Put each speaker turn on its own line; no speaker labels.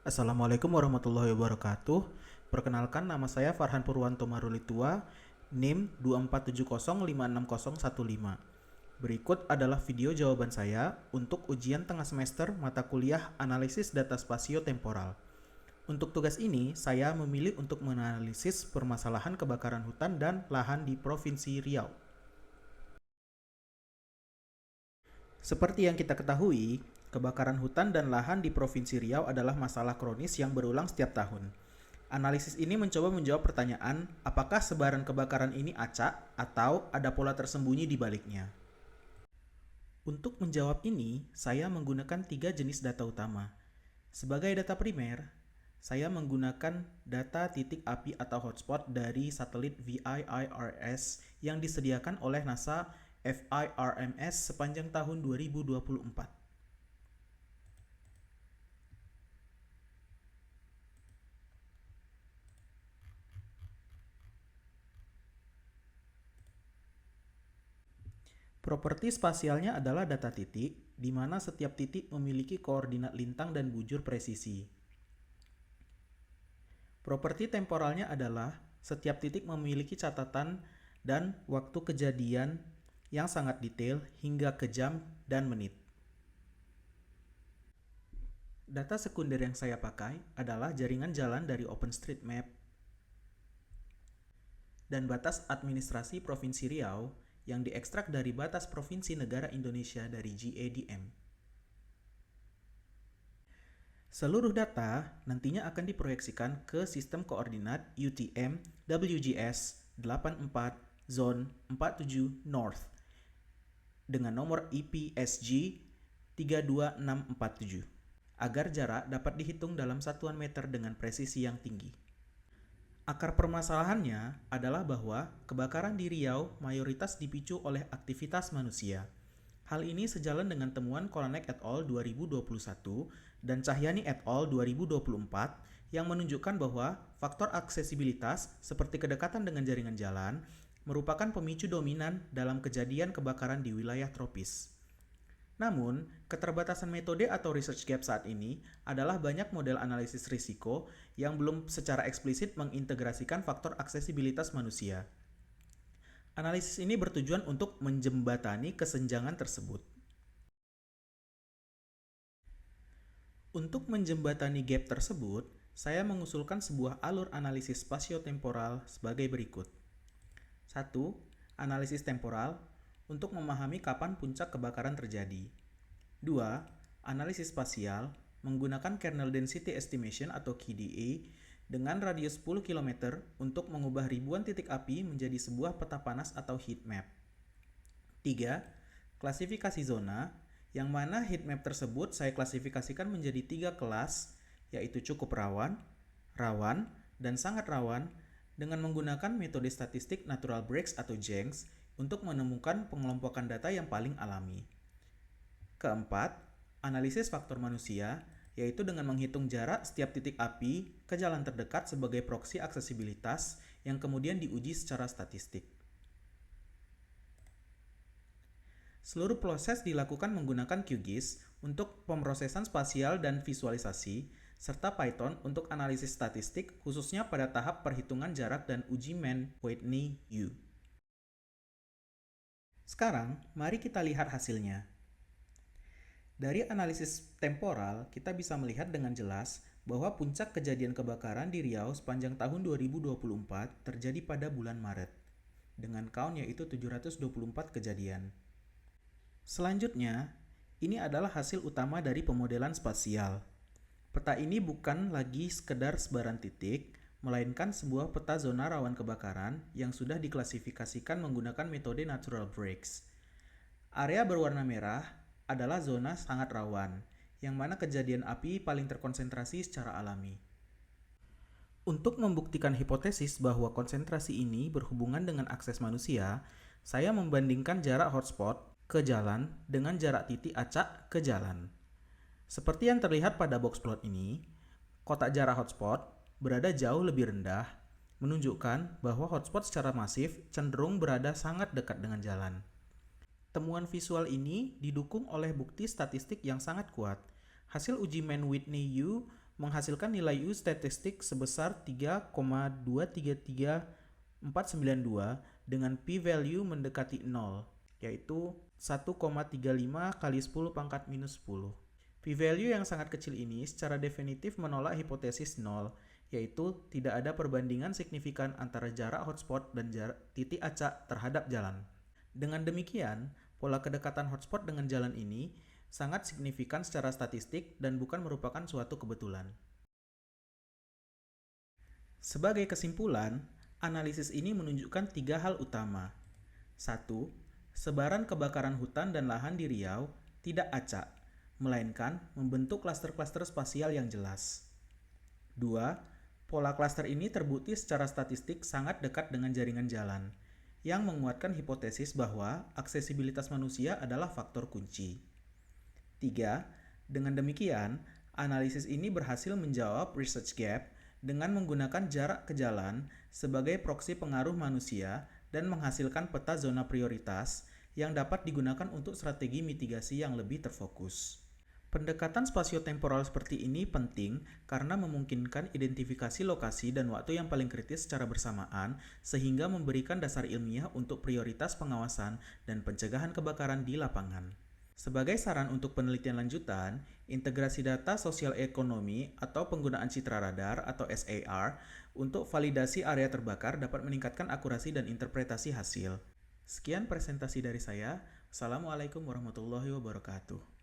Assalamualaikum warahmatullahi wabarakatuh. Perkenalkan, nama saya Farhan Purwanto Marulitua, NIM 247056015. Berikut adalah video jawaban saya untuk ujian tengah semester mata kuliah Analisis Data Spasio-Temporal. Untuk tugas ini, saya memilih untuk menganalisis permasalahan kebakaran hutan dan lahan di Provinsi Riau. Seperti yang kita ketahui, kebakaran hutan dan lahan di Provinsi Riau adalah masalah kronis yang berulang setiap tahun. Analisis ini mencoba menjawab pertanyaan, apakah sebaran kebakaran ini acak atau ada pola tersembunyi di baliknya. Untuk menjawab ini, saya menggunakan 3 jenis data utama. Sebagai data primer, saya menggunakan data titik api atau hotspot dari satelit VIIRS yang disediakan oleh NASA FIRMS sepanjang tahun 2024. Properti spasialnya adalah data titik, di mana setiap titik memiliki koordinat lintang dan bujur presisi. Properti temporalnya adalah setiap titik memiliki catatan dan waktu kejadian yang sangat detail hingga ke jam dan menit. Data sekunder yang saya pakai adalah jaringan jalan dari OpenStreetMap dan batas administrasi Provinsi Riau yang diekstrak dari batas Provinsi Negara Indonesia dari GADM. Seluruh data nantinya akan diproyeksikan ke sistem koordinat UTM WGS 84 Zone 47 North dengan nomor EPSG 32647 agar jarak dapat dihitung dalam satuan meter dengan presisi yang tinggi. Akar permasalahannya adalah bahwa kebakaran di Riau mayoritas dipicu oleh aktivitas manusia. Hal ini sejalan dengan temuan Kolanek et al. 2021 dan Cahyani et al. 2024 yang menunjukkan bahwa faktor aksesibilitas seperti kedekatan dengan jaringan jalan merupakan pemicu dominan dalam kejadian kebakaran di wilayah tropis. Namun, keterbatasan metode atau research gap saat ini adalah banyak model analisis risiko yang belum secara eksplisit mengintegrasikan faktor aksesibilitas manusia. Analisis ini bertujuan untuk menjembatani kesenjangan tersebut. Untuk menjembatani gap tersebut, saya mengusulkan sebuah alur analisis spasio-temporal sebagai berikut. 1. Analisis temporal untuk memahami kapan puncak kebakaran terjadi. 2. Analisis spasial menggunakan kernel density estimation atau KDA dengan radius 10 km untuk mengubah ribuan titik api menjadi sebuah peta panas atau heat map. 3. Klasifikasi zona, yang mana heat map tersebut saya klasifikasikan menjadi 3 kelas, yaitu cukup rawan, rawan, dan sangat rawan dengan menggunakan metode statistik natural breaks atau JENGS untuk menemukan pengelompokan data yang paling alami. Keempat, analisis faktor manusia, yaitu dengan menghitung jarak setiap titik api ke jalan terdekat sebagai proksi aksesibilitas yang kemudian diuji secara statistik. Seluruh proses dilakukan menggunakan QGIS untuk pemrosesan spasial dan visualisasi, serta Python untuk analisis statistik khususnya pada tahap perhitungan jarak dan uji Mann-Whitney U. Sekarang, mari kita lihat hasilnya. Dari analisis temporal, kita bisa melihat dengan jelas bahwa puncak kejadian kebakaran di Riau sepanjang tahun 2024 terjadi pada bulan Maret, dengan count yaitu 724 kejadian. Selanjutnya, ini adalah hasil utama dari pemodelan spasial. Peta ini bukan lagi sekedar sebaran titik, melainkan sebuah peta zona rawan kebakaran yang sudah diklasifikasikan menggunakan metode natural breaks. Area berwarna merah adalah zona sangat rawan, yang mana kejadian api paling terkonsentrasi secara alami. Untuk membuktikan hipotesis bahwa konsentrasi ini berhubungan dengan akses manusia, saya membandingkan jarak hotspot ke jalan dengan jarak titik acak ke jalan. Seperti yang terlihat pada box plot ini, kotak jarak hotspot berada jauh lebih rendah, menunjukkan bahwa hotspot secara masif cenderung berada sangat dekat dengan jalan. Temuan visual ini didukung oleh bukti statistik yang sangat kuat. Hasil uji Mann-Whitney U menghasilkan nilai U statistik sebesar 3,233492 dengan p-value mendekati 0, yaitu 1,35 kali 10 pangkat minus 10. P-value yang sangat kecil ini secara definitif menolak hipotesis 0, yaitu tidak ada perbandingan signifikan antara jarak hotspot dan titik acak terhadap jalan. Dengan demikian, pola kedekatan hotspot dengan jalan ini sangat signifikan secara statistik dan bukan merupakan suatu kebetulan. Sebagai kesimpulan, analisis ini menunjukkan 3 hal utama. 1. Sebaran kebakaran hutan dan lahan di Riau tidak acak, melainkan membentuk klaster-klaster spasial yang jelas. 2. Pola klaster ini terbukti secara statistik sangat dekat dengan jaringan jalan, yang menguatkan hipotesis bahwa aksesibilitas manusia adalah faktor kunci. 3. Dengan demikian, analisis ini berhasil menjawab research gap dengan menggunakan jarak ke jalan sebagai proksi pengaruh manusia dan menghasilkan peta zona prioritas yang dapat digunakan untuk strategi mitigasi yang lebih terfokus. Pendekatan spasio-temporal seperti ini penting karena memungkinkan identifikasi lokasi dan waktu yang paling kritis secara bersamaan sehingga memberikan dasar ilmiah untuk prioritas pengawasan dan pencegahan kebakaran di lapangan. Sebagai saran untuk penelitian lanjutan, integrasi data sosial ekonomi atau penggunaan citra radar atau SAR untuk validasi area terbakar dapat meningkatkan akurasi dan interpretasi hasil. Sekian presentasi dari saya. Assalamualaikum warahmatullahi wabarakatuh.